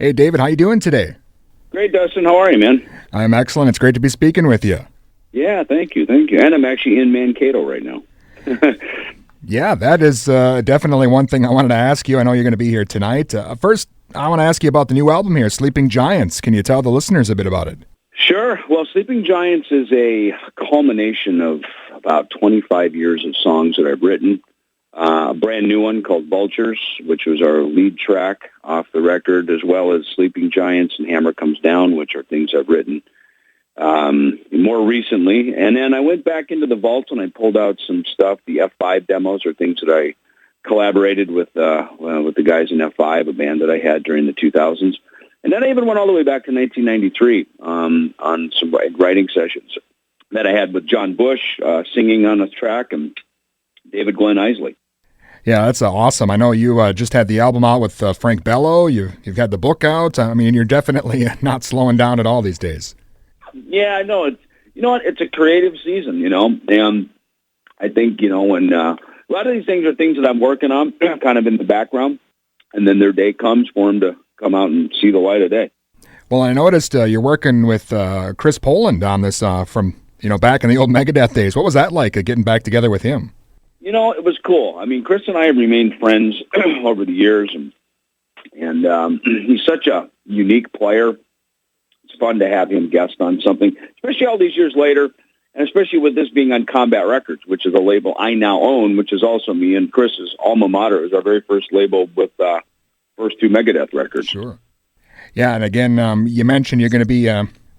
Hey, David, how you doing today? Great, Dustin. How are you, man? I'm excellent. It's great to be speaking with you. Yeah, thank you. And I'm actually in Mankato right now. Yeah, that is definitely one thing I wanted to ask you. I know you're going to be here tonight. First, I want to ask you about the new album here, Sleeping Giants. Can you tell the listeners a bit about it? Sure. Well, Sleeping Giants is a culmination of about 25 years of songs that I've written. A brand new one called Vultures, which was our lead track off the record, as well as Sleeping Giants and Hammer Comes Down, which are things I've written more recently. And then I went back into the vault and I pulled out some stuff. The F5 demos are things that I collaborated with the guys in F5, a band that I had during the 2000s. And then I even went all the way back to 1993 on some writing sessions that I had with John Bush singing on a track and David Glenn Isley. Yeah, that's awesome. I know you just had the album out with Frank Bello. You've had the book out. I mean, you're definitely not slowing down at all these days. Yeah, I know. You know what? It's a creative season, and I think, when a lot of these things are things that I'm working on kind of in the background, and then their day comes for them to come out and see the light of day. Well, I noticed you're working with Chris Poland on this from, back in the old Megadeth days. What was that like, getting back together with him? It was cool. I mean, Chris and I have remained friends over the years, and he's such a unique player. It's fun to have him guest on something, especially all these years later, and especially with this being on Combat Records, which is a label I now own, which is also me and Chris's alma mater. It was our very first label with first two Megadeth records. Sure. Yeah, and again, you mentioned you're going to be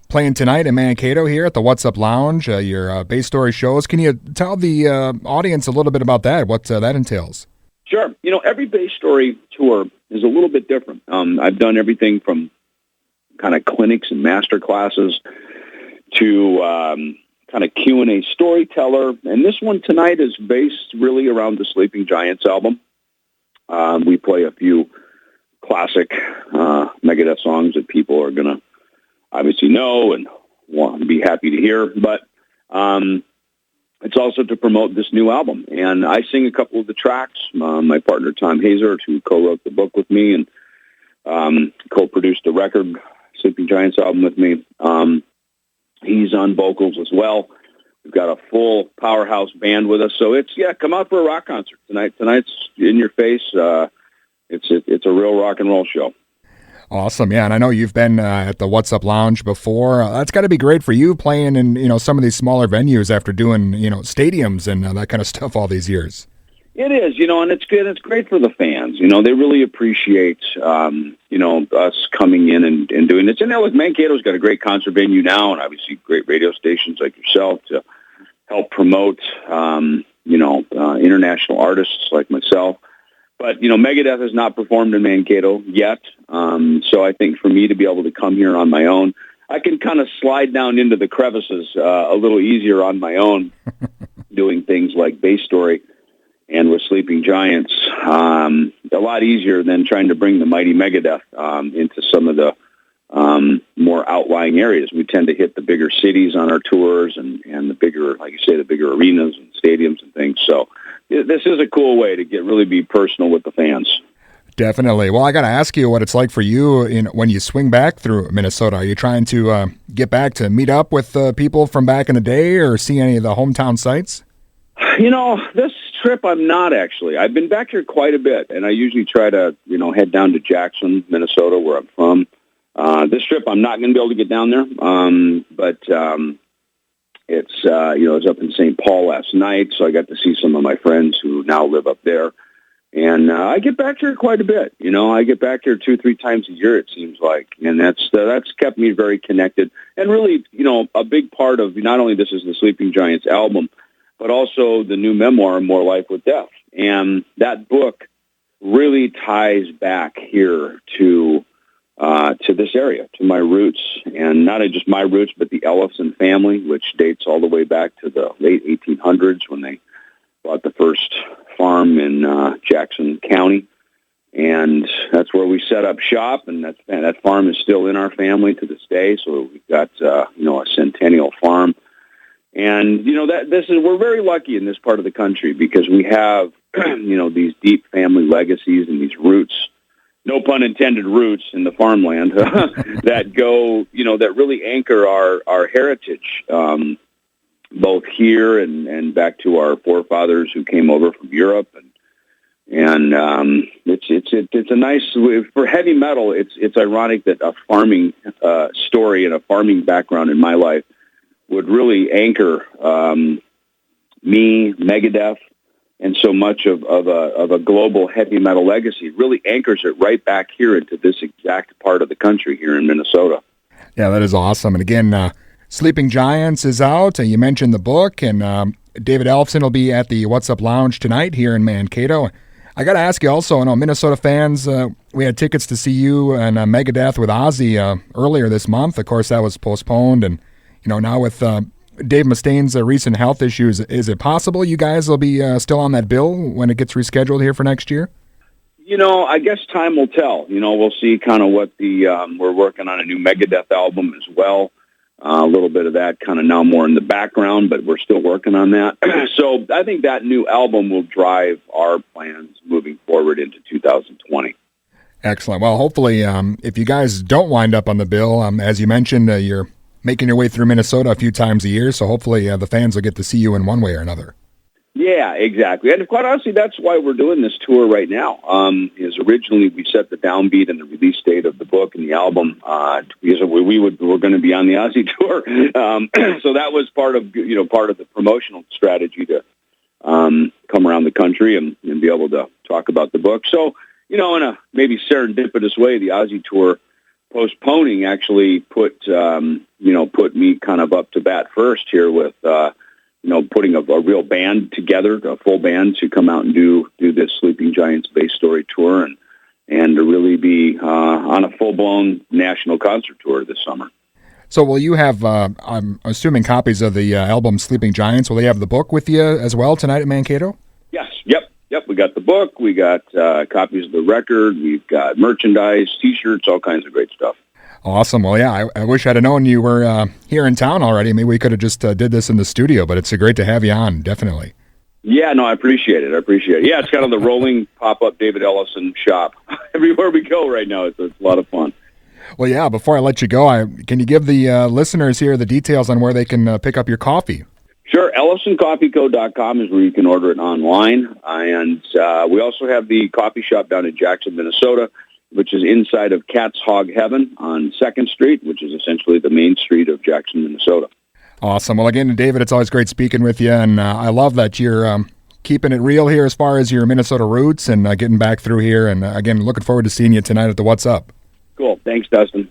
playing tonight in Mankato here at the What's Up Lounge, your Bass Story shows. Can you tell the audience a little bit about that, what that entails? Sure. Every Bass Story tour is a little bit different. I've done everything from kind of clinics and master classes to kind of Q&A storyteller. And this one tonight is based really around the Sleeping Giants album. We play a few classic Megadeth songs that people are going to obviously know and want to be happy to hear. But it's also to promote this new album. And I sing a couple of the tracks. My partner, Tom Hazard, who co-wrote the book with me and co-produced the record, Sleeping Giants album with me. He's on vocals as well. We've got a full powerhouse band with us. So come out for a rock concert tonight. Tonight's in your face. It's a real rock and roll show. Awesome, yeah, and I know you've been at the What's Up Lounge before. That's got to be great for you playing in some of these smaller venues after doing stadiums and that kind of stuff all these years. It is, and it's good. It's great for the fans. They really appreciate us coming in and doing this. And look, Mankato's got a great concert venue now, and obviously great radio stations like yourself to help promote international artists like myself. But, Megadeth has not performed in Mankato yet. So I think for me to be able to come here on my own, I can kind of slide down into the crevices a little easier on my own, doing things like Bass Story and with Sleeping Giants. A lot easier than trying to bring the mighty Megadeth into some of the more outlying areas. We tend to hit the bigger cities on our tours and the bigger, like you say, the bigger arenas and stadiums and things. So this is a cool way to really be personal with the fans. Definitely. Well, I got to ask you what it's like for you when you swing back through Minnesota. Are you trying to get back to meet up with people from back in the day or see any of the hometown sites? This trip I'm not actually. I've been back here quite a bit, and I usually try to, head down to Jackson, Minnesota, where I'm from. This trip I'm not going to be able to get down there, but it's was up in St. Paul last night, so I got to see some of my friends who now live up there. And I get back here quite a bit. I get back here 2-3 times a year, it seems like. And that's kept me very connected. And really, a big part of not only this is the Sleeping Giants album, but also the new memoir, More Life with Death. And that book really ties back here to this area, to my roots. And not just my roots, but the Ellefson family, which dates all the way back to the late 1800s when they bought the first farm in Jackson County, and that's where we set up shop. And that farm is still in our family to this day. So we've got a centennial farm, and we're very lucky in this part of the country because we have these deep family legacies and these roots no pun intended, roots in the farmland that go, that really anchor our heritage, both here and back to our forefathers who came over from Europe, and it's a nice, for heavy metal. It's ironic that a farming story and a farming background in my life would really anchor me, Megadeth, and so much of a global heavy metal legacy. It really anchors it right back here into this exact part of the country here in Minnesota. Yeah, that is awesome. And again, Sleeping Giants is out. You mentioned the book, and David Ellefson will be at the What's Up Lounge tonight here in Mankato. I got to ask you also, I know Minnesota fans, we had tickets to see you and Megadeth with Ozzy earlier this month. Of course, that was postponed. And, now with Dave Mustaine's recent health issues, is it possible you guys will be still on that bill when it gets rescheduled here for next year? I guess time will tell. We'll see kind of what we're working on a new Megadeth album as well. A little bit of that kind of now more in the background, but we're still working on that. So I think that new album will drive our plans moving forward into 2020. Excellent. Well, hopefully, if you guys don't wind up on the bill, as you mentioned, you're making your way through Minnesota a few times a year, so hopefully the fans will get to see you in one way or another. Yeah, exactly. And quite honestly, that's why we're doing this tour right now. Is originally we set the downbeat and the release date of the book and the album because we're going to be on the Ozzy tour. So that was part of the promotional strategy to come around the country and be able to talk about the book. So in a maybe serendipitous way, the Ozzy tour postponing actually put me kind of up to bat first here with. Putting a real band together, a full band to come out and do this Sleeping Giants Bass Story tour and to really be on a full-blown national concert tour this summer. So will you have, I'm assuming, copies of the album Sleeping Giants? Will they have the book with you as well tonight at Mankato? Yes. Yep. We got the book. We got copies of the record. We've got merchandise, T-shirts, all kinds of great stuff. Awesome. Well, yeah, I wish I'd have known you were here in town already. Maybe we could have just did this in the studio, but it's great to have you on, definitely. Yeah, no, I appreciate it. Yeah, it's kind of the rolling pop-up David Ellefson shop. Everywhere we go right now, it's a lot of fun. Well, yeah, before I let you go, can you give the listeners here the details on where they can pick up your coffee? Sure. EllefsonCoffeeCo.com is where you can order it online. And we also have the coffee shop down in Jackson, Minnesota, which is inside of Cat's Hog Heaven on 2nd Street, which is essentially the main street of Jackson, Minnesota. Awesome. Well, again, David, it's always great speaking with you, and I love that you're keeping it real here as far as your Minnesota roots and getting back through here. And, again, looking forward to seeing you tonight at the What's Up. Cool. Thanks, Dustin.